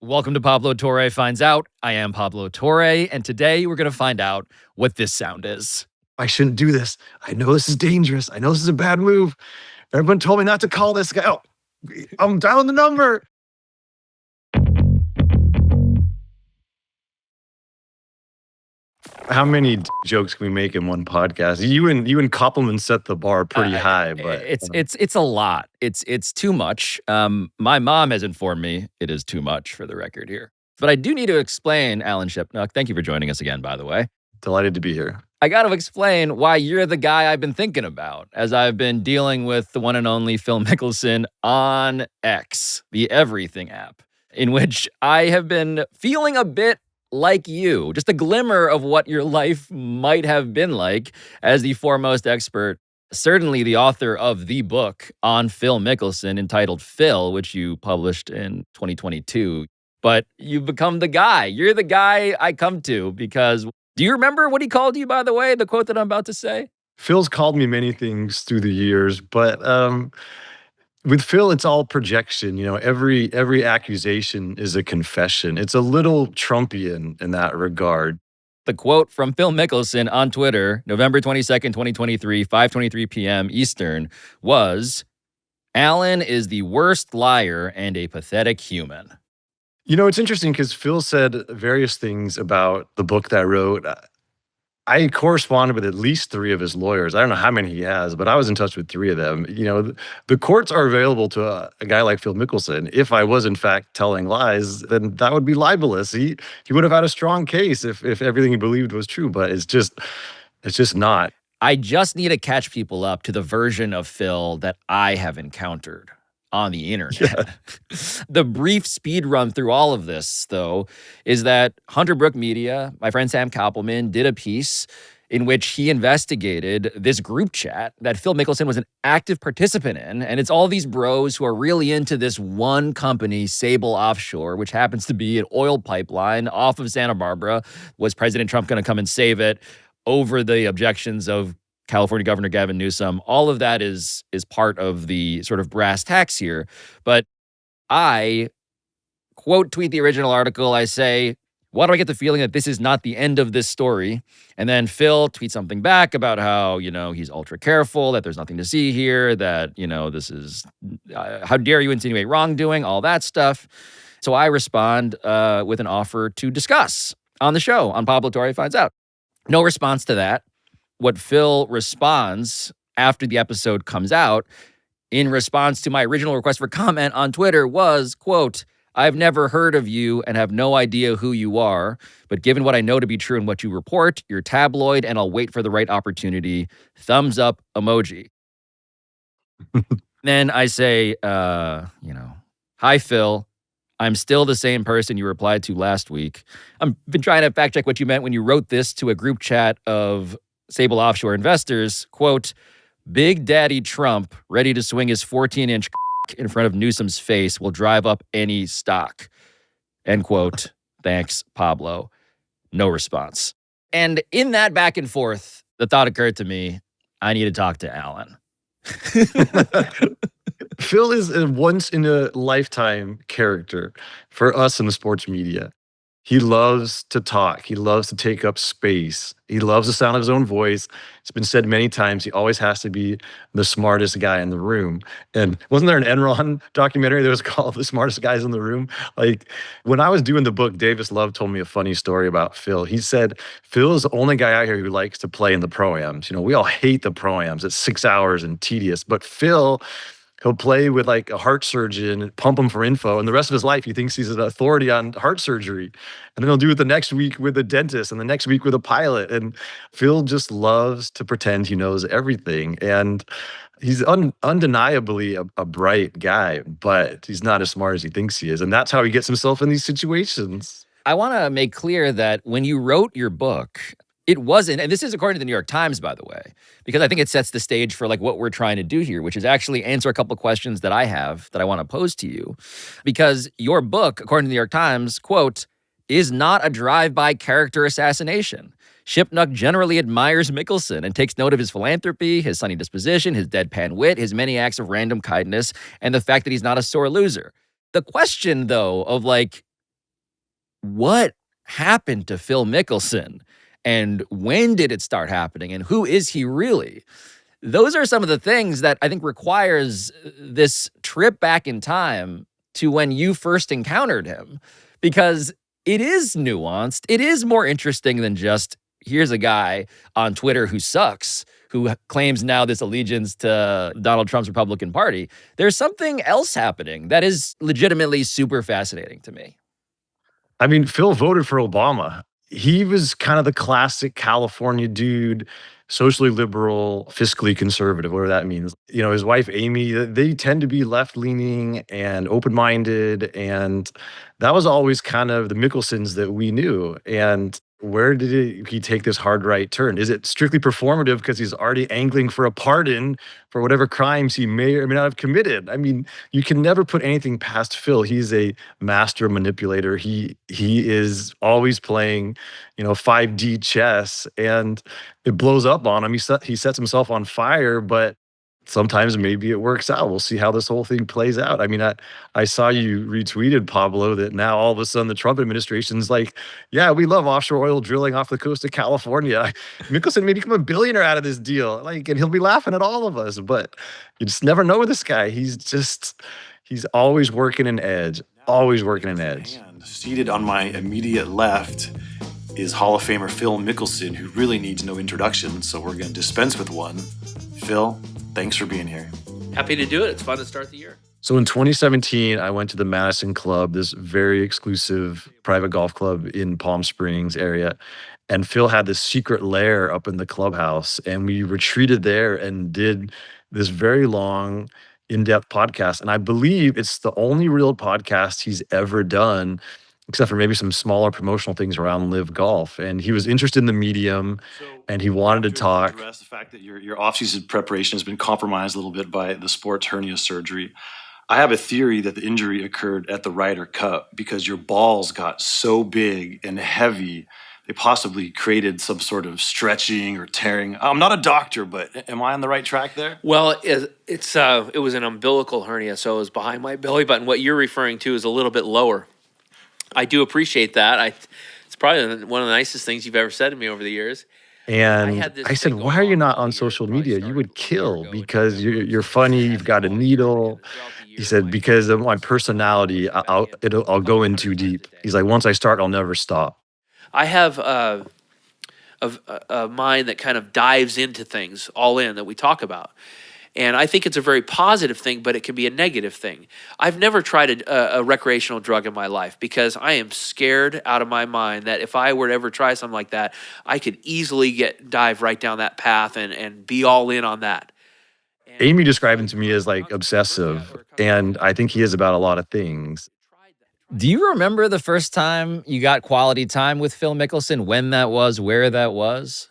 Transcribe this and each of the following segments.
Welcome to Pablo Torre Finds Out. I am Pablo Torre, and today we're going to find out what this sound is. I shouldn't do this. I know this is dangerous. I know this is a bad move. Everyone told me not to call this guy. Oh, I'm dialing the number. How many jokes can we make in one podcast? You and Koppelman set the bar pretty high, but it's a lot. It's too much. My mom has informed me it is too much for the record here. But I do need to explain, Alan Shipnuck. Thank you for joining us again, by the way. Delighted to be here. I got to explain why you're the guy I've been thinking about as I've been dealing with the one and only Phil Mickelson on X, the everything app, in which I have been feeling a bit like you, just a glimmer of what your life might have been like as the foremost expert, certainly the author of the book on Phil Mickelson entitled Phil, which you published in 2022. But you've become the guy. You're the guy I come to because, do you remember what he called you, by the way, the quote that I'm about to say? Phil's called me many things through the years, but with Phil, it's all projection. You know, every accusation is a confession. It's a little Trumpian in that regard. The quote from Phil Mickelson on Twitter, November 22nd, 2023, 5:23 p.m. Eastern, was, "Alan is the worst liar and a pathetic human." You know, it's interesting because Phil said various things about the book that I wrote. I corresponded with at least 3 of his lawyers. I don't know how many he has, but I was in touch with 3 of them. You know, the courts are available to a guy like Phil Mickelson. If I was, in fact, telling lies, then that would be libelous. He would have had a strong case if everything he believed was true, but it's just not. I just need to catch people up to the version of Phil that I have encountered on the internet. Yeah. The brief speed run through all of this, though, is that Hunter Brook Media, my friend Sam Koppelman, did a piece in which he investigated this group chat that Phil Mickelson was an active participant in. And it's all these bros who are really into this one company, Sable Offshore, which happens to be an oil pipeline off of Santa Barbara. Was President Trump going to come and save it over the objections of California Governor Gavin Newsom? All of that is part of the sort of brass tacks here. But I quote tweet the original article. I say, why do I get the feeling that this is not the end of this story? And then Phil tweets something back about how, he's ultra careful, that there's nothing to see here, that, this is, how dare you insinuate wrongdoing, all that stuff. So I respond with an offer to discuss on the show on Pablo Torre Finds Out. No response to that. What Phil responds after the episode comes out, in response to my original request for comment on Twitter, was, quote, "I've never heard of you and have no idea who you are, but given what I know to be true and what you report, you're tabloid and I'll wait for the right opportunity. Thumbs up emoji." Then I say, "Hi, Phil. I'm still the same person you replied to last week. I've been trying to fact check what you meant when you wrote this to a group chat of Sable Offshore investors. Quote, Big Daddy Trump ready to swing his 14-inch in front of Newsom's face will drive up any stock. End quote. Thanks, Pablo." No response. And in that back and forth, the thought occurred to me, I need to talk to Alan. Phil is a once-in-a-lifetime character for us in the sports media. He loves to talk. He loves to take up space. He loves the sound of his own voice. It's been said many times, he always has to be the smartest guy in the room. And wasn't there an Enron documentary that was called The Smartest Guys in the Room? Like, when I was doing the book, Davis Love told me a funny story about Phil. He said, Phil is the only guy out here who likes to play in the pro-ams. We all hate the pro-ams. It's 6 hours and tedious. But Phil, he'll play with like a heart surgeon and pump him for info. And the rest of his life, he thinks he's an authority on heart surgery. And then he'll do it the next week with a dentist and the next week with a pilot. And Phil just loves to pretend he knows everything. And he's undeniably a bright guy, but he's not as smart as he thinks he is. And that's how he gets himself in these situations. I want to make clear that when you wrote your book, it wasn't, and this is according to the New York Times, by the way, because I think it sets the stage for like what we're trying to do here, which is actually answer a couple of questions that I have that I want to pose to you. Because your book, according to the New York Times, quote, is not a drive-by character assassination. Shipnuck generally admires Mickelson and takes note of his philanthropy, his sunny disposition, his deadpan wit, his many acts of random kindness, and the fact that he's not a sore loser. The question, though, of like, what happened to Phil Mickelson? And when did it start happening? And who is he really? Those are some of the things that I think requires this trip back in time to when you first encountered him, because it is nuanced. It is more interesting than just here's a guy on Twitter who sucks, who claims now this allegiance to Donald Trump's Republican Party. There's something else happening that is legitimately super fascinating to me. I mean, Phil voted for Obama. He was kind of the classic California dude, socially liberal, fiscally conservative, whatever that means. You know, his wife, Amy, they tend to be left leaning and open minded. And that was always kind of the Mickelsons that we knew. And where did he take this hard right turn? Is it strictly performative because he's already angling for a pardon for whatever crimes he may or may not have committed? I mean, you can never put anything past Phil. He's a master manipulator. He is always playing, 5D chess, and it blows up on him. He sets himself on fire, but sometimes maybe it works out. We'll see how this whole thing plays out. I mean, I saw you retweeted, Pablo, that now all of a sudden the Trump administration's like, yeah, we love offshore oil drilling off the coast of California. Mickelson may become a billionaire out of this deal. Like, and he'll be laughing at all of us. But you just never know with this guy. He's always working an edge, always working an edge. Seated on my immediate left is Hall of Famer Phil Mickelson, who really needs no introduction, so we're going to dispense with one. Phil, thanks for being here. Happy to do it. It's fun to start the year. So in 2017, I went to the Madison Club, this very exclusive private golf club in Palm Springs area. And Phil had this secret lair up in the clubhouse. And we retreated there and did this very long, in-depth podcast. And I believe it's the only real podcast he's ever done, except for maybe some smaller promotional things around live golf. And he was interested in the medium, and he wanted to talk. Address the fact that your off-season preparation has been compromised a little bit by the sports hernia surgery. I have a theory that the injury occurred at the Ryder Cup because your balls got so big and heavy, they possibly created some sort of stretching or tearing. I'm not a doctor, but am I on the right track there? Well, it was an umbilical hernia, so it was behind my belly button. What you're referring to is a little bit lower. I do appreciate that. It's probably one of the nicest things you've ever said to me over the years. And I said, why are you not on social media? You would kill because you're funny. You've got a needle. He said, because of my personality, I'll go in too deep. He's like, once I start, I'll never stop. I have a mind that kind of dives into things all in that we talk about. And I think it's a very positive thing, but it can be a negative thing. I've never tried a recreational drug in my life because I am scared out of my mind that if I were to ever try something like that, I could easily dive right down that path and be all in on that. Amy described him to me as like obsessive, and I think he is about a lot of things. Do you remember the first time you got quality time with Phil Mickelson, when that was, where that was?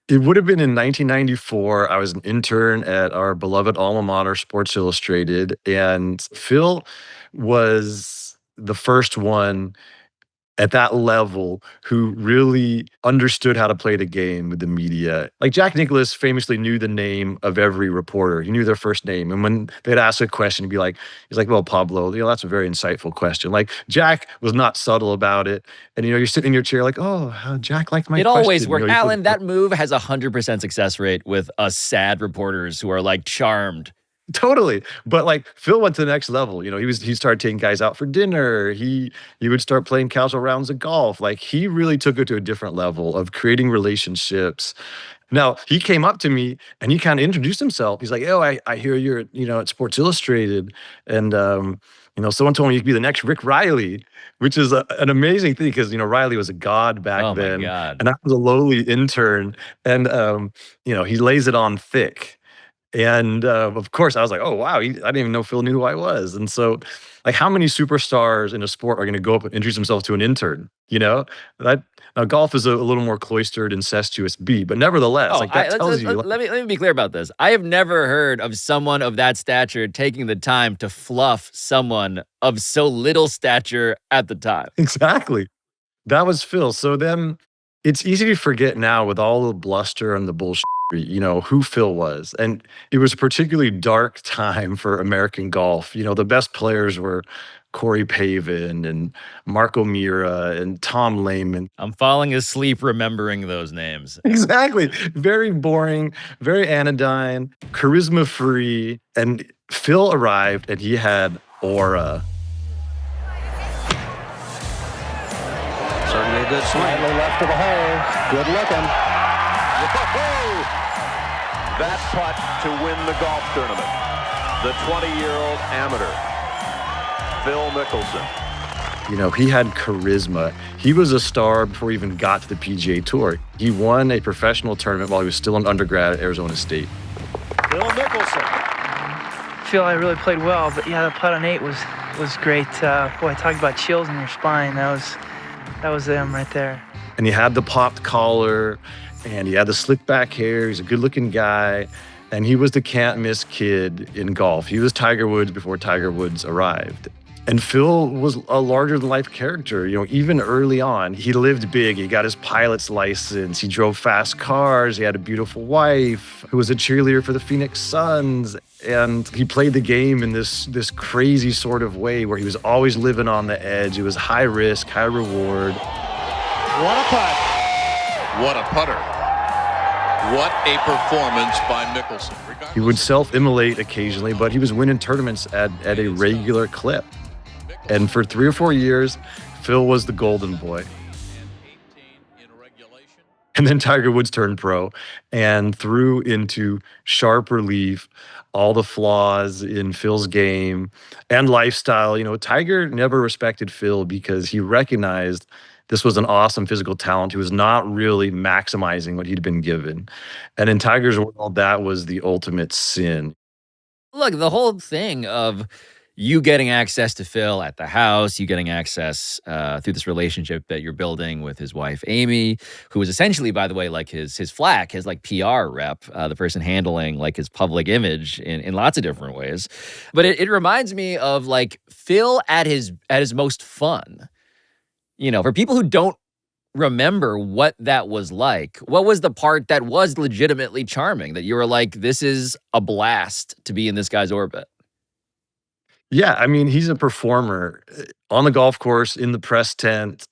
It would have been in 1994. I was an intern at our beloved alma mater, Sports Illustrated, and Phil was the first one at that level who really understood how to play the game with the media. Like Jack Nicklaus famously knew the name of every reporter. He knew their first name. And when they'd ask a question, he's like, well, Pablo, that's a very insightful question. Like Jack was not subtle about it. And, you're sitting in your chair like, oh, Jack liked my question. It always worked. Alan, that move has 100% success rate with us sad reporters who are like charmed. Totally. But like Phil went to the next level. He started taking guys out for dinner. He would start playing casual rounds of golf. Like he really took it to a different level of creating relationships. Now, he came up to me and he kind of introduced himself. He's like, oh, I hear you're, at Sports Illustrated. And, someone told me you could be the next Rick Riley, which is an amazing thing because, Riley was a god back then. My God. And I was a lowly intern. And, he lays it on thick. And of course, I was like, oh, wow, I didn't even know Phil knew who I was. And so, like, how many superstars in a sport are going to go up and introduce themselves to an intern? Now, golf is a little more cloistered, incestuous beat, but nevertheless, tells you. Let me be clear about this. I have never heard of someone of that stature taking the time to fluff someone of so little stature at the time. Exactly. That was Phil. So then it's easy to forget now with all the bluster and the bullshit, who Phil was. And it was a particularly dark time for American golf. The best players were Corey Pavin and Marco Mira and Tom Lehman. I'm falling asleep remembering those names. Exactly. Very boring, very anodyne, charisma free. And Phil arrived and he had aura. Certainly a good swing. Slightly left of the hole. Good looking. That putt to win the golf tournament. The 20-year-old amateur, Phil Mickelson. You know, he had charisma. He was a star before he even got to the PGA Tour. He won a professional tournament while he was still an undergrad at Arizona State. Phil Mickelson. I feel I really played well, but yeah, the putt on 8 was great. Boy, talk about chills in your spine. That was them right there. And he had the popped collar, and he had the slick back hair. He's a good-looking guy, and he was the can't-miss kid in golf. He was Tiger Woods before Tiger Woods arrived. And Phil was a larger-than-life character. You know, even early on, he lived big. He got his pilot's license. He drove fast cars. He had a beautiful wife who was a cheerleader for the Phoenix Suns. And he played the game in this crazy sort of way where he was always living on the edge. It was high risk, high reward. What a putt. What a putter. What a performance by Mickelson. He would self-immolate occasionally, but he was winning tournaments at a regular clip. And for 3 or 4 years, Phil was the golden boy. And then Tiger Woods turned pro and threw into sharp relief all the flaws in Phil's game and lifestyle. You know, Tiger never respected Phil because he recognized this was an awesome physical talent who was not really maximizing what he'd been given. And in Tiger's world, that was the ultimate sin. Look, the whole thing of you getting access to Phil at the house, you getting access through this relationship that you're building with his wife, Amy, who is essentially, by the way, like his flack, his like PR rep, the person handling like his public image in lots of different ways. But it reminds me of like Phil at his most fun. You know, for people who don't remember what that was like, what was the part that was legitimately charming that you were like, this is a blast to be in this guy's orbit? Yeah, I mean, he's a performer on the golf course, in the press tent,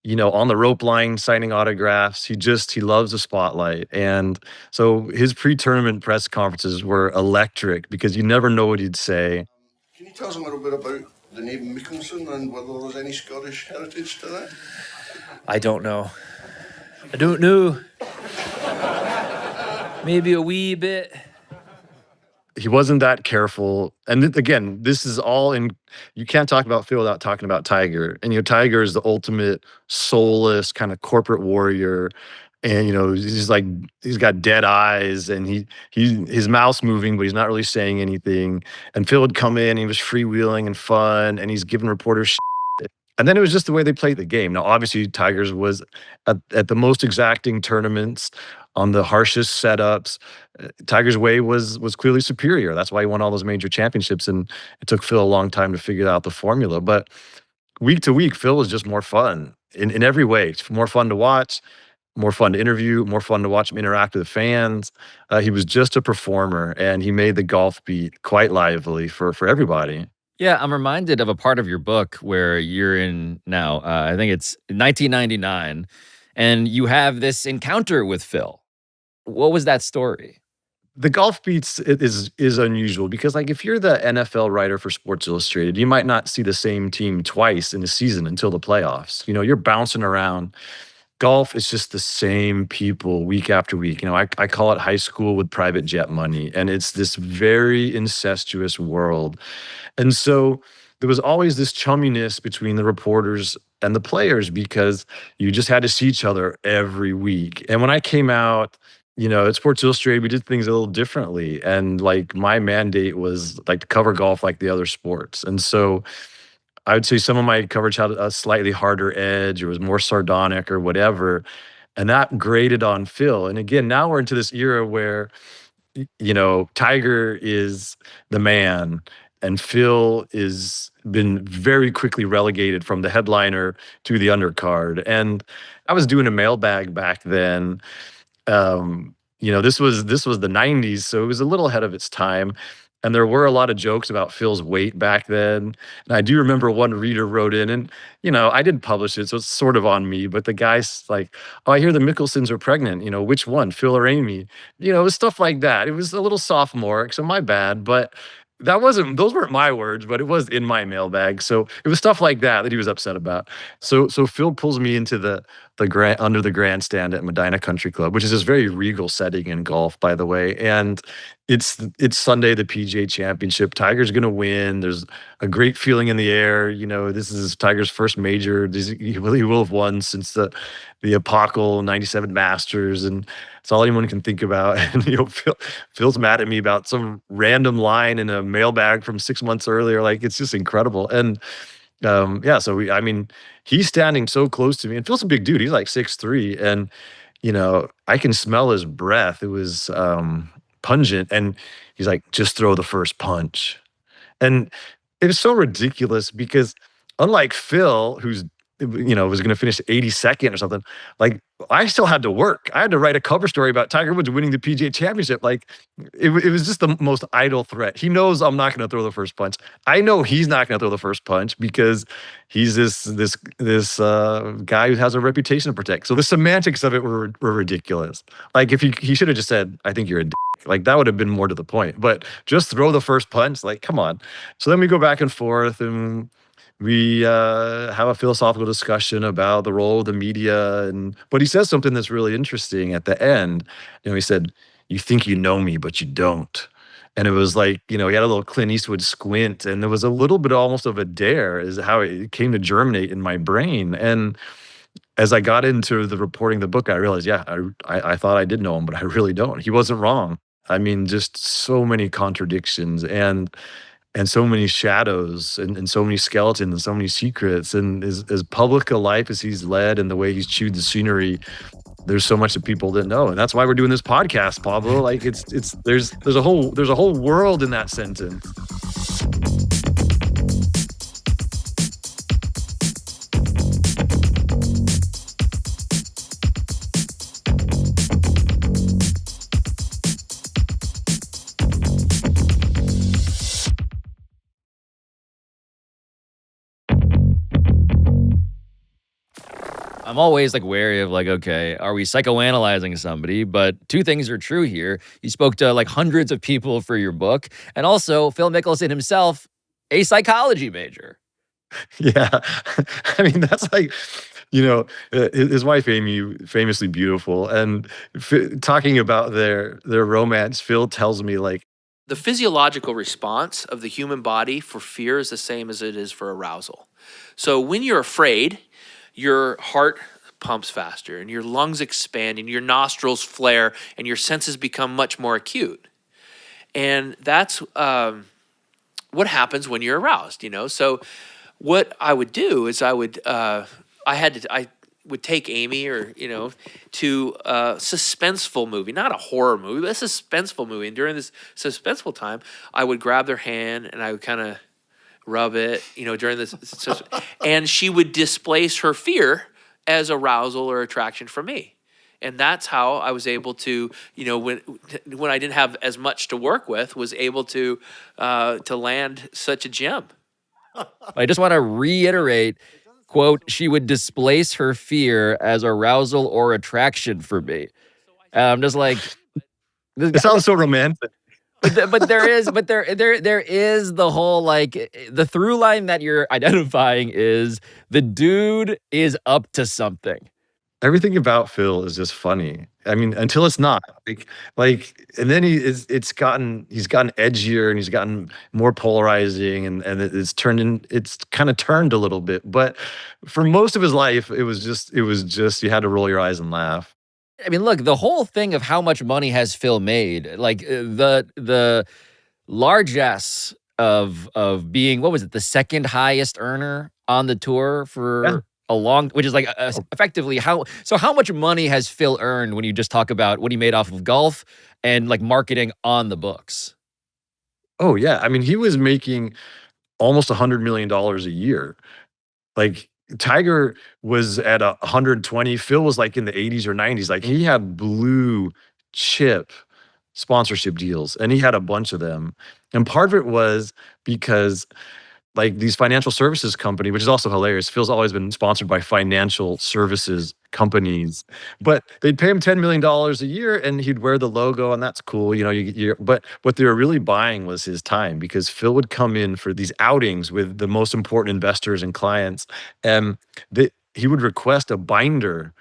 you know, on the rope line, signing autographs. He loves the spotlight. And so his pre-tournament press conferences were electric because you never know what he'd say. Can you tell us a little bit about the name Mickelson and whether there's any Scottish heritage to that? I don't know. I don't know. Maybe a wee bit. He wasn't that careful. And again, this is all in, you can't talk about Phil without talking about Tiger. And, you know, Tiger is the ultimate soulless kind of corporate warrior. And, you know, he's got dead eyes and his mouth's moving, but he's not really saying anything. And Phil would come in, and he was freewheeling and fun, and he's giving reporters shit. And then it was just the way they played the game. Now, obviously, Tiger's was at the most exacting tournaments, on the harshest setups. Tiger's way was clearly superior. That's why he won all those major championships, and it took Phil a long time to figure out the formula. But week to week, Phil was just more fun in every way. It's more fun to watch, more fun to interview, more fun to watch him interact with the fans. He was just a performer, and he made the golf beat quite lively for everybody. Yeah, I'm reminded of a part of your book where you're in now, I think it's 1999, and you have this encounter with Phil. What was that story? The golf beats is unusual because, like, if you're the NFL writer for Sports Illustrated, you might not see the same team twice in a season until the playoffs. You know, you're bouncing around. Golf is just the same people week after week. You know, I call it high school with private jet money, and it's this very incestuous world. And so there was always this chumminess between the reporters and the players because you just had to see each other every week. And when I came out, you know, at Sports Illustrated, we did things a little differently. And like my mandate was like to cover golf like the other sports. And so I would say some of my coverage had a slightly harder edge or was more sardonic or whatever. And that grated on Phil. And again, now we're into this era where, you know, Tiger is the man and Phil is been very quickly relegated from the headliner to the undercard. And I was doing a mailbag back then. You know, this was the 90s, so it was a little ahead of its time. And there were a lot of jokes about Phil's weight back then. And I do remember one reader wrote in, and I didn't publish it, so it's sort of on me. But the guy's like, "Oh, I hear the Mickelsons are pregnant. Which one, Phil or Amy?" It was stuff like that. It was a little sophomoric, so my bad. But those weren't my words, but it was in my mailbag. So it was stuff like that he was upset about. So Phil pulls me into the under the grandstand at Medina Country Club, which is this very regal setting in golf, by the way. And it's Sunday, the PGA Championship. Tiger's gonna win. There's a great feeling in the air. This is Tiger's first major. He will have won since the Apocal '97 Masters, and it's all anyone can think about. And Phil's mad at me about some random line in a mailbag from 6 months earlier. Like, it's just incredible. And yeah, so he's standing so close to me, and Phil's a big dude. He's like 6'3", and I can smell his breath. It was pungent, and he's like, "Just throw the first punch." And it was so ridiculous because, unlike Phil, who's was going to finish 82nd or something, like, I still had to work. I had to write a cover story about Tiger Woods winning the PGA Championship. Like, it was just the most idle threat. He knows I'm not going to throw the first punch. I know he's not going to throw the first punch because he's this guy who has a reputation to protect. So the semantics of it were ridiculous. Like, if he should have just said, "I think you're a dick." Like, that would have been more to the point. But just throw the first punch. Like, come on. So then we go back and forth, and we have a philosophical discussion about the role of the media. But he says something that's really interesting at the end. He said, "You think you know me, but you don't." And it was like, he had a little Clint Eastwood squint, and there was a little bit almost of a dare, is how it came to germinate in my brain. And as I got into the reporting the book, I realized, yeah, I thought I did know him, but I really don't. He wasn't wrong. Just so many contradictions and so many shadows and so many skeletons and so many secrets. And as public a life as he's led and the way he's chewed the scenery, there's so much that people didn't know. And that's why we're doing this podcast, Pablo. Like, there's a whole world in that sentence. I'm always like wary of, like, okay, are we psychoanalyzing somebody? But two things are true here. You spoke to like hundreds of people for your book, and also Phil Mickelson himself, a psychology major. Yeah. That's like, his wife, Amy, famously beautiful. And talking about their romance, Phil tells me, like, The physiological response of the human body for fear is the same as it is for arousal. So when you're afraid, your heart pumps faster and your lungs expand and your nostrils flare and your senses become much more acute. And that's what happens when you're aroused, So what I would do is I would take Amy to a suspenseful movie, not a horror movie, but a suspenseful movie. And during this suspenseful time, I would grab their hand and I would kind of rub it, during this, and she would displace her fear as arousal or attraction for me. And that's how I was able to, when I didn't have as much to work with, was able to land such a gem. I just want to reiterate, quote, "She would displace her fear as arousal or attraction for me." I'm just like, it sounds so romantic. But there is the whole, like, the through line that you're identifying is the dude is up to something. Everything about Phil is just funny. Until it's not. And then he's gotten edgier and he's gotten more polarizing, and it's kind of turned a little bit. But for most of his life, it was just you had to roll your eyes and laugh. Look, the whole thing of how much money has Phil made, like, the largesse of being, what was it, the second highest earner on the tour for a long, which is like effectively how much money has Phil earned when you just talk about what he made off of golf and like marketing on the books? Oh yeah, he was making almost $100 million a year. Like, Tiger was at 120. Phil was like in the 80s or 90s. Like, he had blue chip sponsorship deals, and he had a bunch of them. And part of it was because like these financial services company, which is also hilarious. Phil's always been sponsored by financial services companies, but they'd pay him $10 million a year, and he'd wear the logo, and that's cool. But what they were really buying was his time, because Phil would come in for these outings with the most important investors and clients, and he would request a binder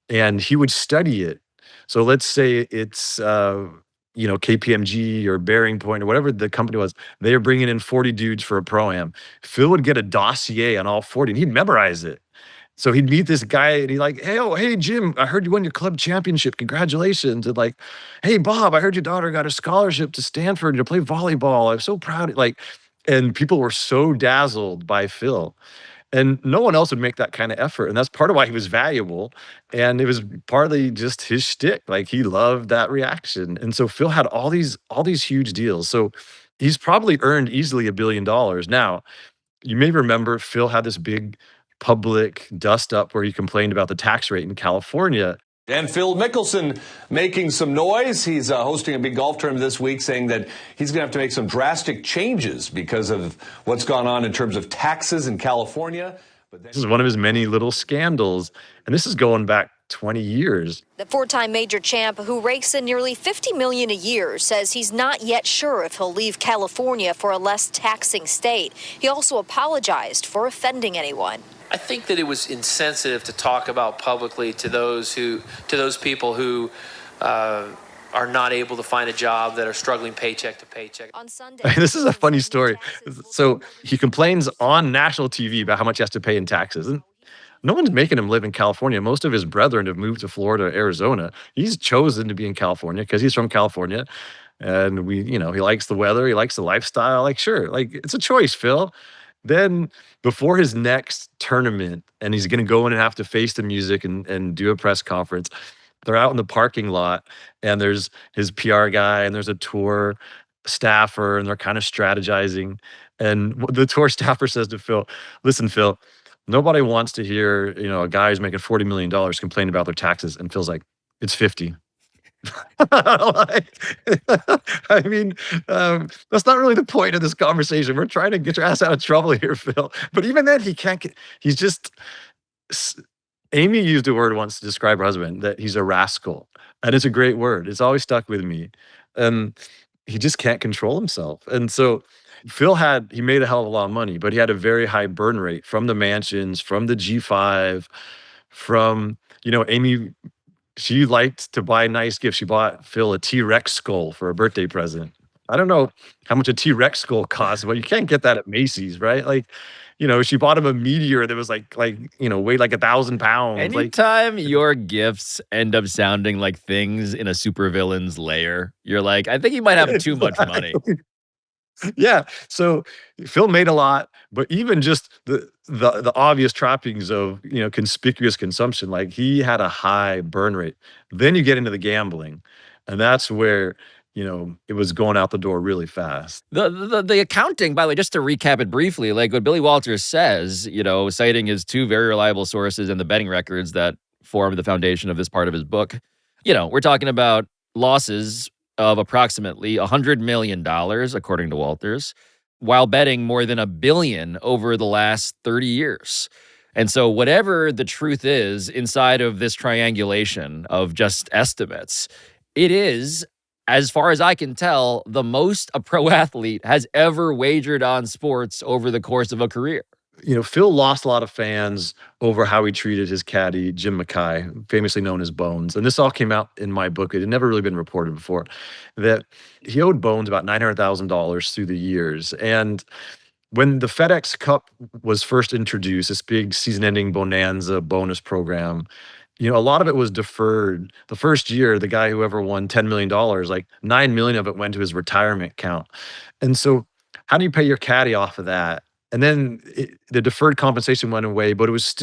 and he would study it. So let's say it's KPMG or Bearing Point or whatever the company was. They were bringing in 40 dudes for a pro-am. Phil would get a dossier on all 40 and he'd memorize it. So he'd meet this guy and he'd like, hey, Jim, I heard you won your club championship. Congratulations. And like, hey, Bob, I heard your daughter got a scholarship to Stanford to play volleyball. I'm so proud. And people were so dazzled by Phil. And no one else would make that kind of effort. And that's part of why he was valuable. And it was partly just his shtick. Like, he loved that reaction. And so Phil had all these huge deals. So he's probably earned easily $1 billion. Now, you may remember Phil had this big public dust up where he complained about the tax rate in California. And Phil Mickelson making some noise. He's hosting a big golf tournament this week, saying that he's going to have to make some drastic changes because of what's gone on in terms of taxes in California. This is one of his many little scandals, and this is going back 20 years. The four-time major champ, who rakes in nearly $50 million a year, says he's not yet sure if he'll leave California for a less taxing state. He also apologized for offending anyone. I think that it was insensitive to talk about publicly to those people who are not able to find a job, that are struggling paycheck to paycheck. On Sunday, this is a funny story. So he complains on national TV about how much he has to pay in taxes. And no one's making him live in California. Most of his brethren have moved to Florida, Arizona. He's chosen to be in California because he's from California. And he likes the weather. He likes the lifestyle. It's a choice, Phil. Then before his next tournament, and he's going to go in and have to face the music and do a press conference, they're out in the parking lot, and there's his PR guy, and there's a tour staffer, and they're kind of strategizing. And the tour staffer says to Phil, listen, Phil, nobody wants to hear, a guy who's making $40 million complain about their taxes. And Phil's like, it's 50. That's not really the point of this conversation. We're trying to get your ass out of trouble here, Phil. But even then, Amy used a word once to describe her husband, that he's a rascal. And it's a great word. It's always stuck with me. And he just can't control himself. And so he made a hell of a lot of money, but he had a very high burn rate from the mansions, from the G5, from, Amy. She liked to buy nice gifts. She bought Phil a T-Rex skull for a birthday present. I don't know how much a T-Rex skull costs, but you can't get that at Macy's, right? She bought him a meteor that was weighed like 1,000 pounds. Anytime your gifts end up sounding like things in a supervillain's lair, you're like, I think he might have too much money. Yeah. So Phil made a lot, but even just the obvious trappings of, conspicuous consumption, like he had a high burn rate. Then you get into the gambling, and that's where, it was going out the door really fast. The accounting, by the way, just to recap it briefly, like what Billy Walters says, citing his two very reliable sources and the betting records that form the foundation of this part of his book, we're talking about losses of approximately $100 million, according to Walters, while betting more than $1 billion over the last 30 years. And so whatever the truth is inside of this triangulation of just estimates, it is, as far as I can tell, the most a pro athlete has ever wagered on sports over the course of a career. Phil lost a lot of fans over how he treated his caddy, Jim Mackay, famously known as Bones. And this all came out in my book. It had never really been reported before, that he owed Bones about $900,000 through the years. And when the FedEx Cup was first introduced, this big season-ending bonanza bonus program, a lot of it was deferred. The first year, the guy who ever won $10 million, like $9 million of it went to his retirement account. And so how do you pay your caddy off of that? And then the deferred compensation went away, but it was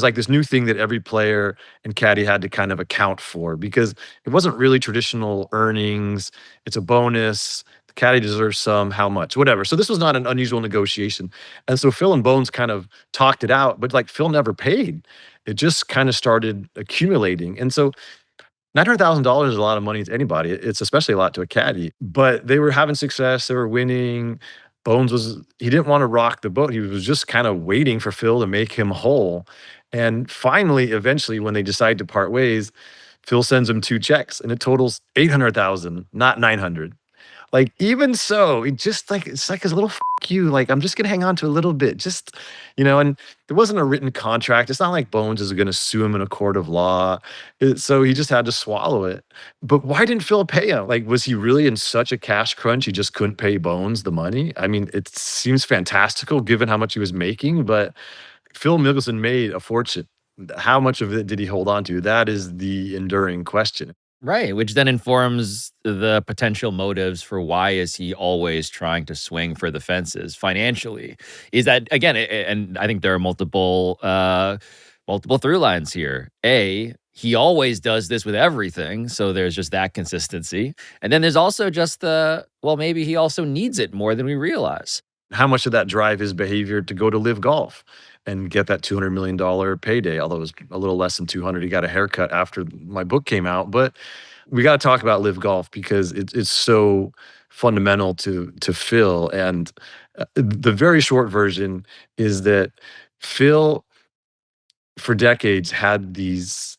like this new thing that every player and caddy had to kind of account for, because it wasn't really traditional earnings. It's a bonus. The caddy deserves some, how much, whatever. So this was not an unusual negotiation. And so Phil and Bones kind of talked it out, but Phil never paid. It just kind of started accumulating. And so $900,000 is a lot of money to anybody. It's especially a lot to a caddy. But they were having success. They were winning. He didn't want to rock the boat. He was just kind of waiting for Phil to make him whole. And finally, eventually, when they decide to part ways, Phil sends him 2 checks and it totals 800,000, not 900. Like, even so, it's like his little you. Like, I'm just gonna hang on to a little bit, and there wasn't a written contract. It's not like Bones is gonna sue him in a court of law. So he just had to swallow it. But why didn't Phil pay him? Like, was he really in such a cash crunch he just couldn't pay Bones the money? I mean, it seems fantastical given how much he was making, but Phil Mickelson made a fortune. How much of it did he hold on to? That is the enduring question. Right, which then informs the potential motives for why is he always trying to swing for the fences financially. Is that, again, and I think there are multiple through lines here. A, he always does this with everything, so there's just that consistency. And then there's also just maybe he also needs it more than we realize. How much did that drive his behavior to go to Live Golf and get that $200 million payday? Although it was a little less than 200. He got a haircut after my book came out. But we got to talk about Live Golf because it's so fundamental to Phil. And the very short version is that Phil, for decades, had these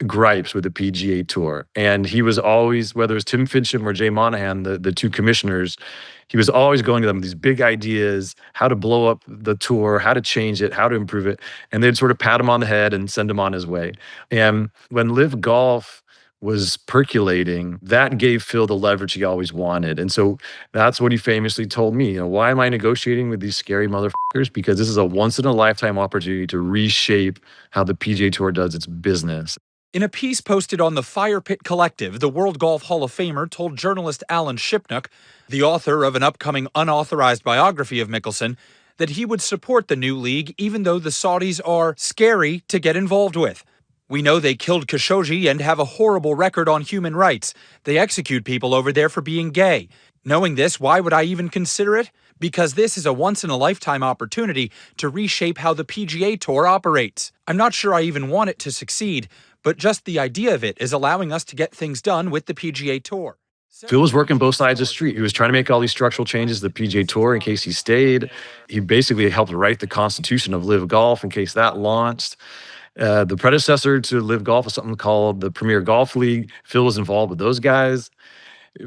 gripes with the PGA Tour. And he was always, whether it was Tim Fincham or Jay Monahan, the 2 commissioners, he was always going to them with these big ideas, how to blow up the tour, how to change it, how to improve it. And they'd sort of pat him on the head and send him on his way. And when Live Golf was percolating, that gave Phil the leverage he always wanted. And so that's what he famously told me. Why am I negotiating with these scary motherfuckers? Because this is a once in a lifetime opportunity to reshape how the PGA Tour does its business. In a piece posted on the Fire Pit Collective, the World Golf Hall of Famer told journalist Alan Shipnuck, the author of an upcoming unauthorized biography of Mickelson, that he would support the new league even though the Saudis are scary to get involved with. We know they killed Khashoggi and have a horrible record on human rights. They execute people over there for being gay. Knowing this, why would I even consider it? Because this is a once-in-a-lifetime opportunity to reshape how the PGA Tour operates. I'm not sure I even want it to succeed, but just the idea of it is allowing us to get things done with the PGA Tour. Phil was working both sides of the street. He was trying to make all these structural changes to the PGA Tour in case he stayed. He basically helped write the constitution of Live Golf in case that launched. The predecessor to Live Golf was something called the Premier Golf League. Phil was involved with those guys.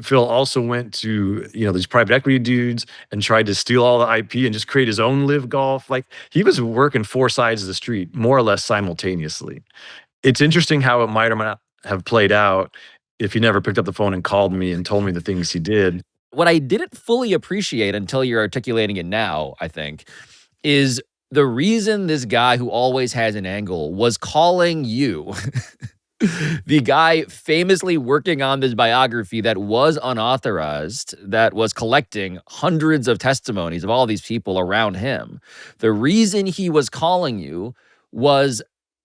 Phil also went to, these private equity dudes and tried to steal all the IP and just create his own Live Golf. Like, he was working 4 sides of the street, more or less simultaneously. It's interesting how it might or might not have played out if he never picked up the phone and called me and told me the things he did. What I didn't fully appreciate until you're articulating it now, I think, is the reason this guy who always has an angle was calling you, the guy famously working on this biography that was unauthorized, that was collecting hundreds of testimonies of all these people around him. The reason he was calling you was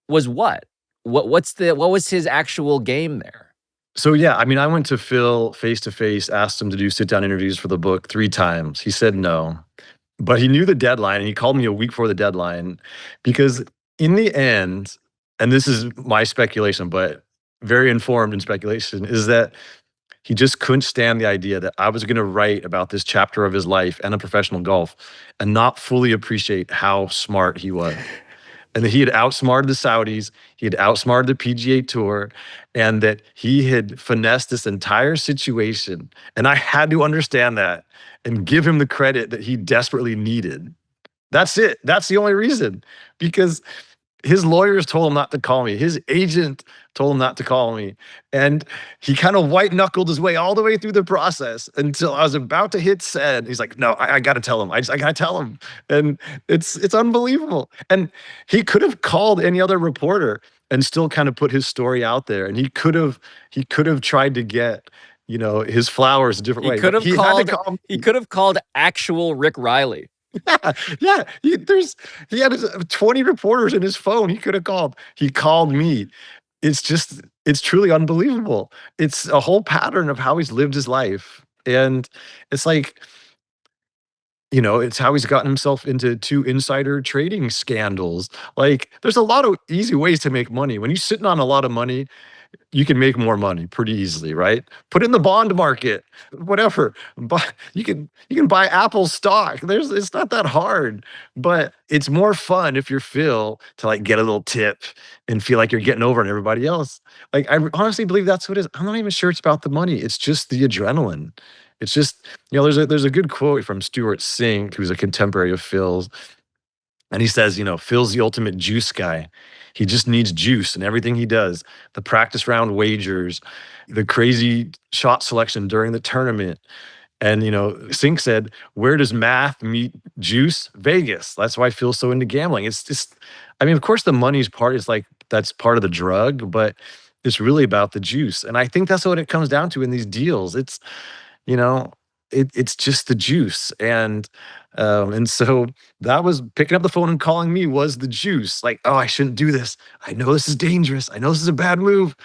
what? What was his actual game there? So, yeah, I mean, I went to Phil face-to-face, asked him to do sit-down interviews for the book 3 times. He said no. But he knew the deadline, and he called me a week before the deadline because in the end, and this is my speculation, but very informed in speculation, is that he just couldn't stand the idea that I was going to write about this chapter of his life and a professional golf and not fully appreciate how smart he was. And that he had outsmarted the Saudis, he had outsmarted the PGA Tour, and that he had finessed this entire situation. And I had to understand that and give him the credit that he desperately needed. That's it. That's the only reason. Because his lawyers told him not to call me. His agent told him not to call me. And he kind of white-knuckled his way all the way through the process until I was about to hit send. He's like, no, I got to tell him. I got to tell him. And it's unbelievable. And he could have called any other reporter and still kind of put his story out there. And he could have tried to get, his flowers a different way. He could have called actual Rick Riley. Yeah. He had 20 reporters in his phone. He could have called. He called me. It's truly unbelievable. It's a whole pattern of how he's lived his life. And it's like, it's how he's gotten himself into 2 insider trading scandals. Like, there's a lot of easy ways to make money. When you're sitting on a lot of money, you can make more money pretty easily, right? Put it in the bond market, whatever. But you can buy Apple stock. It's not that hard, but it's more fun if you're Phil to like get a little tip and feel like you're getting over on everybody else. Like I honestly believe that's what it is. I'm not even sure it's about the money. It's just the adrenaline. It's just, there's a good quote from Stuart Sink, who's a contemporary of Phil's, and he says, Phil's the ultimate juice guy. He just needs juice in everything he does. The practice round wagers, the crazy shot selection during the tournament. And, Sink said, where does math meet juice? Vegas. That's why Phil's so into gambling. It's just, of course, the money's part is like, that's part of the drug, but it's really about the juice. And I think that's what it comes down to in these deals. It's, you know, it's just the juice. And so that was picking up the phone and calling me was the juice. Like, oh, I shouldn't do this. I know this is dangerous. I know this is a bad move.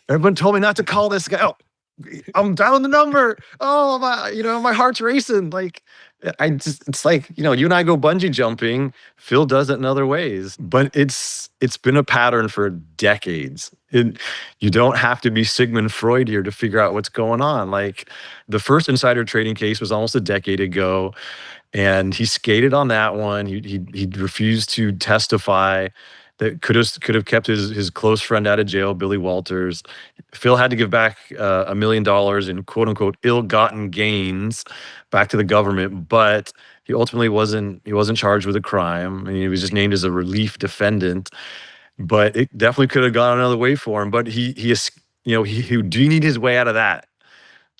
Everyone told me not to call this guy. Oh, I'm dialing the number. Oh, my heart's racing. Like, it's like, you and I go bungee jumping. Phil does it in other ways, but it's been a pattern for decades. You don't have to be Sigmund Freud here to figure out what's going on. Like, the first insider trading case was almost a decade ago, and he skated on that one. He refused to testify. That could have kept his close friend out of jail, Billy Walters. Phil had to give back $1 million in quote unquote ill-gotten gains back to the government, but he ultimately wasn't charged with a crime. I mean, he was just named as a relief defendant. But it definitely could have gone another way for him. But he do need his way out of that.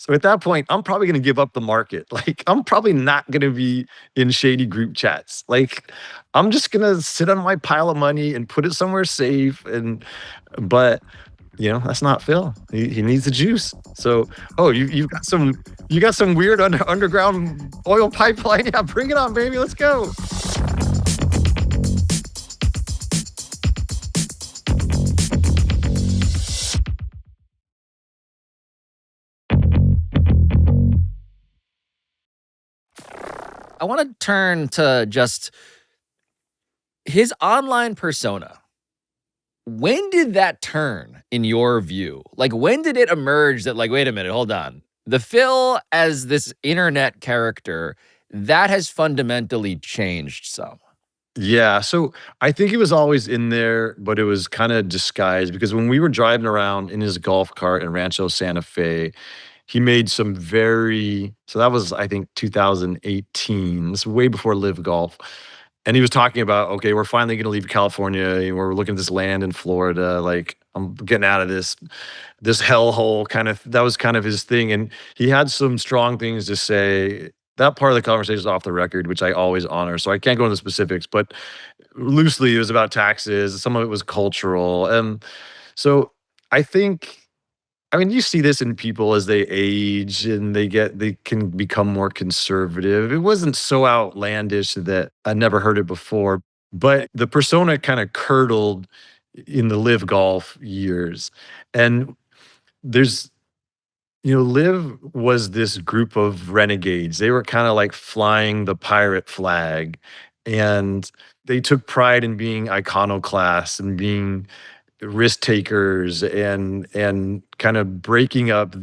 So at that point, I'm probably going to give up the market. Like, I'm probably not going to be in shady group chats. Like, I'm just going to sit on my pile of money and put it somewhere safe. But that's not Phil. He needs the juice. So, you got some weird underground oil pipeline. Yeah, bring it on, baby. Let's go. I want to turn to just his online persona. When did that turn, in your view? Like, when did it emerge that, like, wait a minute, hold on. The Phil as this internet character, that has fundamentally changed some. Yeah, so I think he was always in there, but it was kind of disguised because when we were driving around in his golf cart in Rancho Santa Fe, he made some so that was, I think, 2018. This is way before Live Golf. And he was talking about, okay, we're finally going to leave California. And we're looking at this land in Florida. Like, I'm getting out of this hellhole kind of. That was kind of his thing. And he had some strong things to say. That part of the conversation is off the record, which I always honor. So I can't go into the specifics, but loosely it was about taxes. Some of it was cultural. And so I think, you see this in people as they age and they can become more conservative. It wasn't so outlandish that I never heard it before, but the persona kind of curdled in the Live Golf years. And there's, Live was this group of renegades. They were kind of like flying the pirate flag, and they took pride in being iconoclasts and being risk takers and kind of breaking up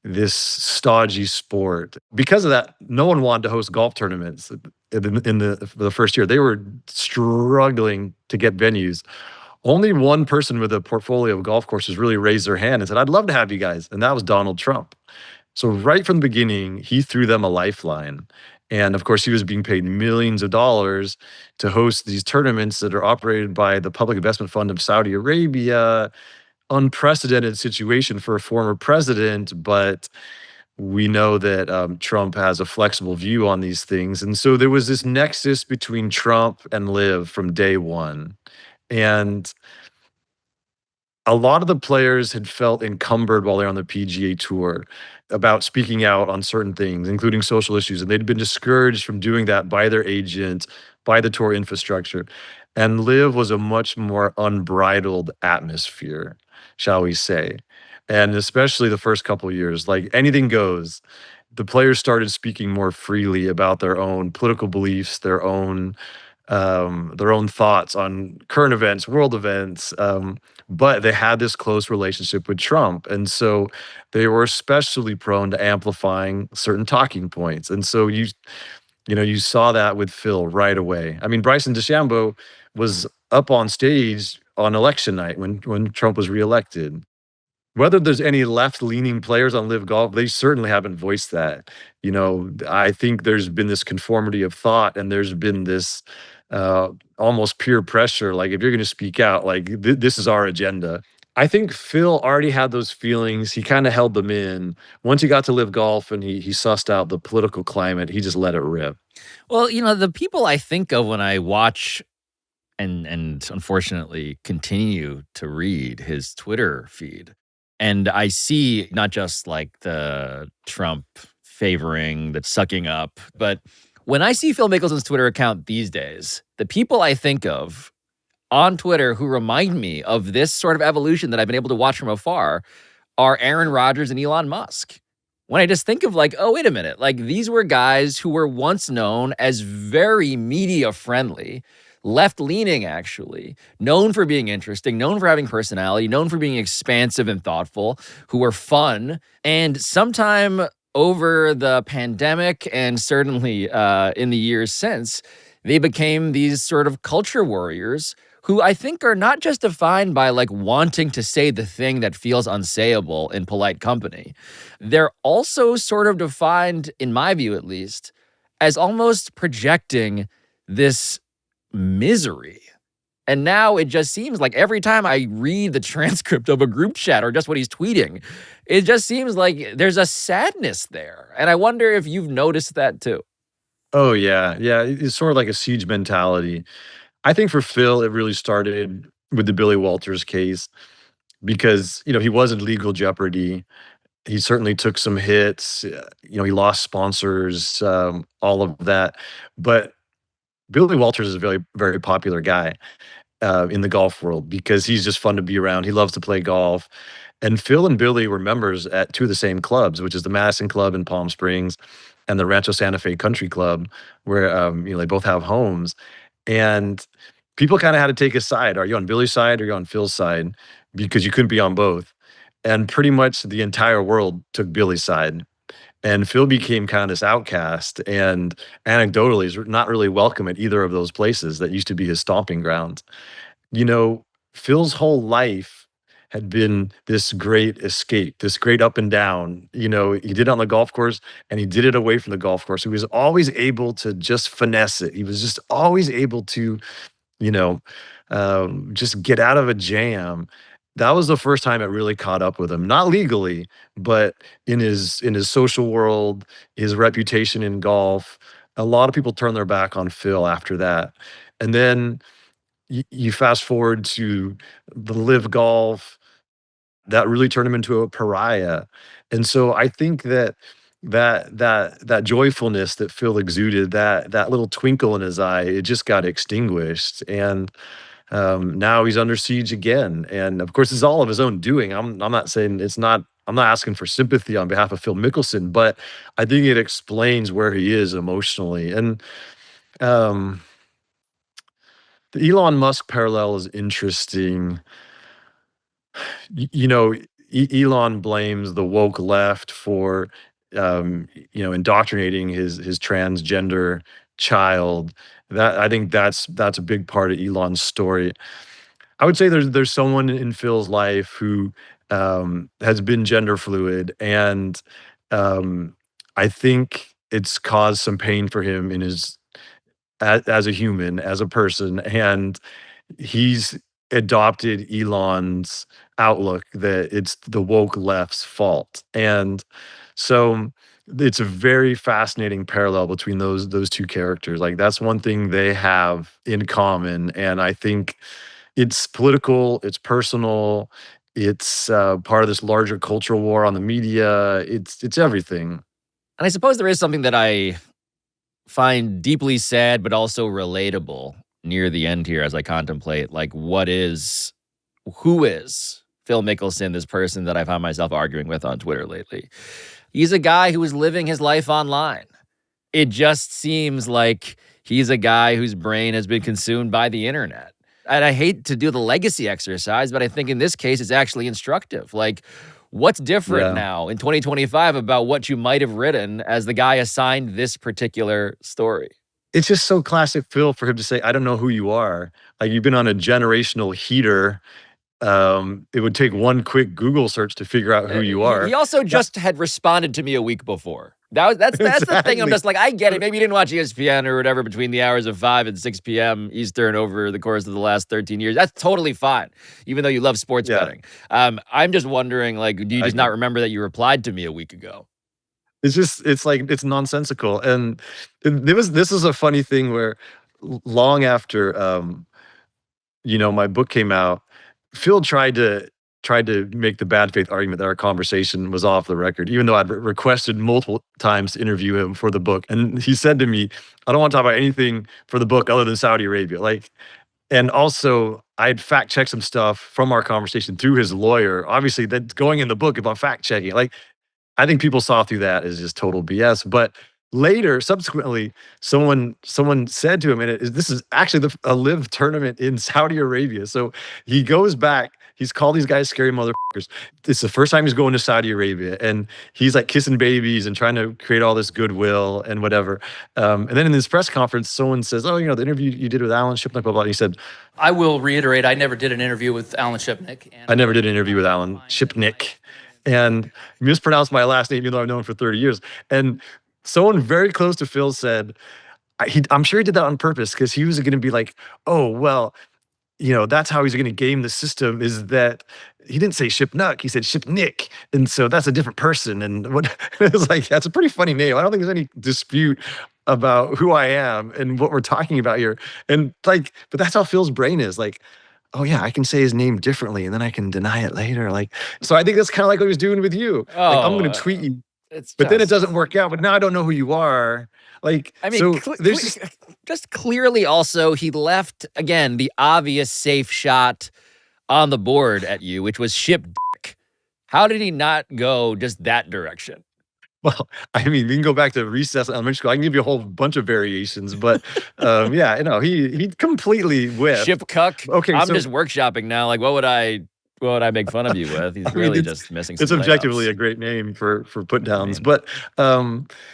this stodgy sport. Because of that, no one wanted to host golf tournaments in the first year. They were struggling to get venues. Only one person with a portfolio of golf courses really raised their hand and said, I'd love to have you guys. And that was Donald Trump. So right from the beginning, he threw them a lifeline. And of course, he was being paid millions of dollars to host these tournaments that are operated by the Public Investment Fund of Saudi Arabia. Unprecedented situation for a former president, but we know that Trump has a flexible view on these things. And so there was this nexus between Trump and Live from day one. And a lot of the players had felt encumbered while they're on the PGA Tour about speaking out on certain things, including social issues. And they'd been discouraged from doing that by their agent, by the tour infrastructure. And Live was a much more unbridled atmosphere, shall we say. And especially the first couple of years, like anything goes. The players started speaking more freely about their own political beliefs, their own their own thoughts on current events, world events, but they had this close relationship with Trump, and so they were especially prone to amplifying certain talking points. And so you saw that with Phil right away. I mean, Bryson DeChambeau was up on stage on election night when Trump was reelected. Whether there's any left-leaning players on Live Golf, they certainly haven't voiced that. I think there's been this conformity of thought, and there's been this almost peer pressure. Like, if you're going to speak out, like this is our agenda. I think Phil already had those feelings. He kind of held them in. Once he got to Live Golf and he sussed out the political climate, he just let it rip. Well, the people I think of when I watch and unfortunately continue to read his Twitter feed, and I see not just like the Trump favoring, the sucking up, but when I see Phil Mickelson's Twitter account these days, the people I think of on Twitter who remind me of this sort of evolution that I've been able to watch from afar are Aaron Rodgers and Elon Musk. When I just think of like, oh, wait a minute, like these were guys who were once known as very media friendly, left-leaning actually, known for being interesting, known for having personality, known for being expansive and thoughtful, who were fun. And sometime over the pandemic and certainly in the years since, they became these sort of culture warriors who I think are not just defined by like wanting to say the thing that feels unsayable in polite company. They're also sort of defined, in my view at least, as almost projecting this misery. And now it just seems like every time I read the transcript of a group chat or just what he's tweeting, it just seems like there's a sadness there. And I wonder if you've noticed that too. Oh, yeah. Yeah. It's sort of like a siege mentality. I think for Phil, it really started with the Billy Walters case because, he was in legal jeopardy. He certainly took some hits. He lost sponsors, all of that. But Billy Walters is a very, very popular guy in the golf world because he's just fun to be around. He loves to play golf. And Phil and Billy were members at two of the same clubs, which is the Madison Club in Palm Springs and the Rancho Santa Fe Country Club, where they both have homes. And people kind of had to take a side. Are you on Billy's side or are you on Phil's side? Because you couldn't be on both. And pretty much the entire world took Billy's side. And Phil became kind of this outcast and anecdotally is not really welcome at either of those places that used to be his stomping grounds. Phil's whole life had been this great escape, this great up and down. He did it on the golf course and he did it away from the golf course. He was always able to just finesse it. He was just always able to, just get out of a jam. That was the first time it really caught up with him, not legally, but in his social world, his reputation in golf. A lot of people turned their back on Phil after that. And then you fast forward to the Live Golf, that really turned him into a pariah. And so I think that joyfulness that Phil exuded, that little twinkle in his eye, it just got extinguished. And now he's under siege again. And of course, it's all of his own doing. I'm not saying I'm not asking for sympathy on behalf of Phil Mickelson, but I think it explains where he is emotionally. And the Elon Musk parallel is interesting. Elon blames the woke left for, indoctrinating his transgender child. That I think that's a big part of Elon's story. I would say there's someone in Phil's life who has been gender fluid, and I think it's caused some pain for him in his as a human, as a person, and he's adopted Elon's outlook that it's the woke left's fault. And so it's a very fascinating parallel between those two characters. Like, that's one thing they have in common. And I think it's political, it's personal, it's part of this larger cultural war on the media. It's everything. And I suppose there is something that I find deeply sad, but also relatable near the end here as I contemplate, like, who is Phil Mickelson, this person that I found myself arguing with on Twitter lately? He's a guy who is living his life online. It just seems like He's a guy whose brain has been consumed by the internet. And I hate to do the legacy exercise, but I think in this case, it's actually instructive. Like, what's different Yeah. now in 2025 about what you might have written as the guy assigned this particular story? It's just so classic Phil for him to say, "I don't know who you are." Like, you've been on a generational heater. It would take one quick Google search to figure out who you are. He also just had responded to me a week before. That's the thing. I'm Exactly. just like, I get it. Maybe you didn't watch ESPN or whatever between the hours of 5 and 6 p.m. Eastern over the course of the last 13 years. That's totally fine, even though you love sports Yeah. betting. I'm just wondering, like, do you just not remember that you replied to me a week ago? It's like, it's nonsensical. And this is a funny thing where long after, my book came out, Phil tried to make the bad faith argument that our conversation was off the record, even though I'd requested multiple times to interview him for the book. And he said to me, "I don't want to talk about anything for the book other than Saudi Arabia." Like, and also I'd fact checked some stuff from our conversation through his lawyer. Obviously, that's going in the book if I'm fact checking. Like, I think people saw through that as just total BS. But later, subsequently, someone said to him, and this is actually a live tournament in Saudi Arabia. So he goes back. He's called these guys scary motherfuckers. It's the first time he's going to Saudi Arabia, and he's like kissing babies and trying to create all this goodwill and whatever. And then in this press conference, someone says, "Oh, the interview you did with Alan Shipnuck, blah, blah, blah." And he said, I will reiterate, I never did an interview with Alan Shipnuck. "I never did an interview with Alan Shipnuck." And mispronounced my last name, even though I've known him for 30 years. And someone very close to Phil said, I'm sure he did that on purpose because he was going to be like, "Oh, well, that's how he's going to game the system, is that he didn't say Shipnuck, he said Shipnick. And so that's a different person." And what it was like, that's a pretty funny name. I don't think there's any dispute about who I am and what we're talking about here. And like, but that's how Phil's brain is. Like, oh yeah, I can say his name differently and then I can deny it later. Like, so I think that's kind of like what he was doing with you. Like, I'm going to tweet you, but then it doesn't work out. But now I don't know who you are. Like, I mean, so there's just clearly also he left, again, the obvious safe shot on the board at you, which was ship dick. How did he not go just that direction? Well, I mean, we can go back to recess in elementary school. I can give you a whole bunch of variations, but he completely whiffed. Ship cuck. Okay, I'm so just workshopping now. Like, what would I make fun of you with? He's really just missing some it's objectively layups. a great name for put downs. But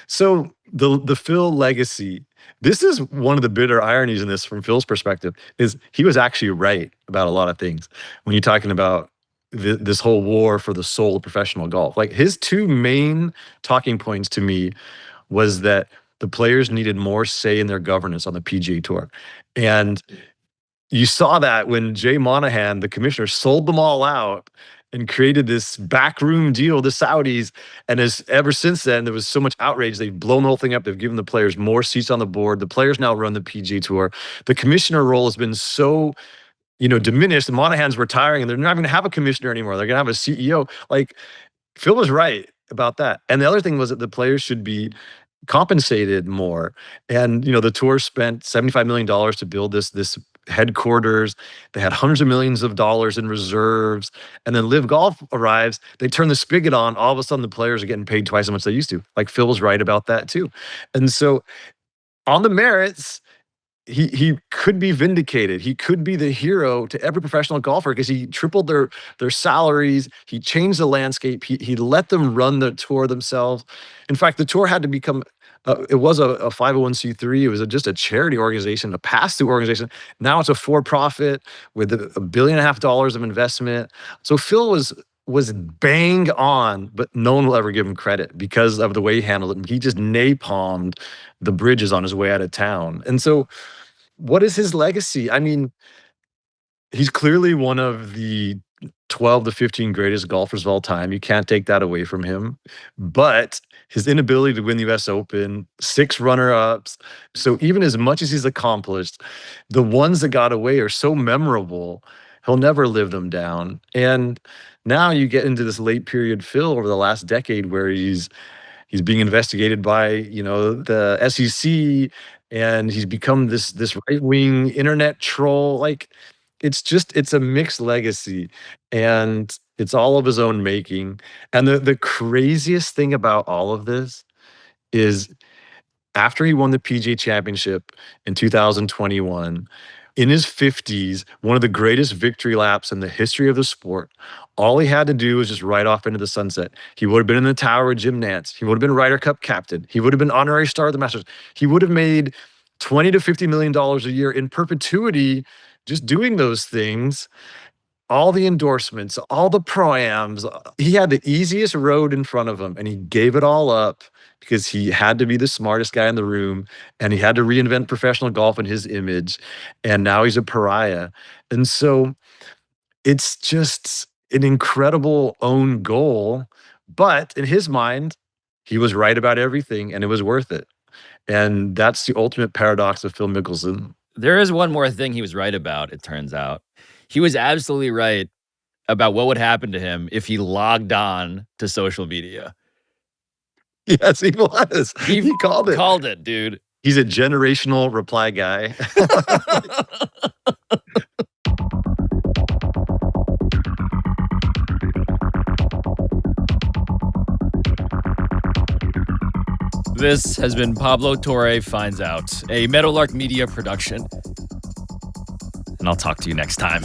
so the Phil legacy, this is one of the bitter ironies in this from Phil's perspective, is he was actually right about a lot of things when you're talking about this whole war for the soul of professional golf. Like, his two main talking points to me was that the players needed more say in their governance on the PGA Tour. And you saw that when Jay Monahan, the commissioner, sold them all out and created this backroom deal with the Saudis. And ever since then, there was so much outrage. They've blown the whole thing up. They've given the players more seats on the board. The players now run the PGA Tour. The commissioner role has been so diminished. And Monahan's retiring, and they're not going to have a commissioner anymore. They're going to have a CEO. Like, Phil was right about that. And the other thing was that the players should be compensated more. And the tour spent $75 million to build this headquarters. They had hundreds of millions of dollars in reserves. And then Live Golf arrives. They turn the spigot on. All of a sudden, the players are getting paid twice as much as they used to. Like, Phil was right about that too. And so, on the merits, he could be vindicated. He could be the hero to every professional golfer because he tripled their salaries. He changed the landscape. He let them run the tour themselves. In fact, the tour had to become it was a 501c3. It was just a charity organization, a pass-through organization. Now it's a for-profit with $1.5 billion of investment. So Phil was bang on, but no one will ever give him credit because of the way he handled it. He just napalmed the bridges on his way out of town. And so what is his legacy? I mean, he's clearly one of the 12 to 15 greatest golfers of all time. You can't take that away from him. But his inability to win the US Open, 6 runner-ups. So even as much as he's accomplished, the ones that got away are so memorable, he'll never live them down. And now you get into this late period Phil over the last decade where he's being investigated by, the SEC, and he's become this right-wing internet troll. Like, it's a mixed legacy, and it's all of his own making. And the craziest thing about all of this is after he won the PGA Championship in 2021, in his 50s, one of the greatest victory laps in the history of the sport. All he had to do was just ride off into the sunset. He would have been in the Tower with Jim Nantz. He would have been Ryder Cup captain. He would have been honorary star of the Masters. He would have made $20 to $50 million a year in perpetuity just doing those things. All the endorsements, all the pro-ams. He had the easiest road in front of him, and he gave it all up because he had to be the smartest guy in the room, and he had to reinvent professional golf in his image, and now he's a pariah. And so it's just an incredible own goal, but in his mind, he was right about everything, and it was worth it. And that's the ultimate paradox of Phil Mickelson. There is one more thing he was right about, it turns out. He was absolutely right about what would happen to him if he logged on to social media. Yes, he was. He called it. Called it, dude. He's a generational reply guy. This has been Pablo Torre Finds Out, a Meadowlark Media production. And I'll talk to you next time.